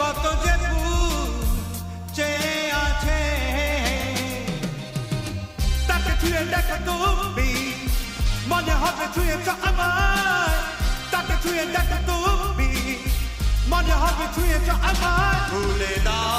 কত যে ফুল চেয়ে আছে তাকে ছুঁয়ে দেখো তুমি মনে হবে ছুঁয়েছ আমায় তাকে ছুঁয়ে দেখো তুমি মনে হবে ছুঁয়েছ আমায় ভুলে দাও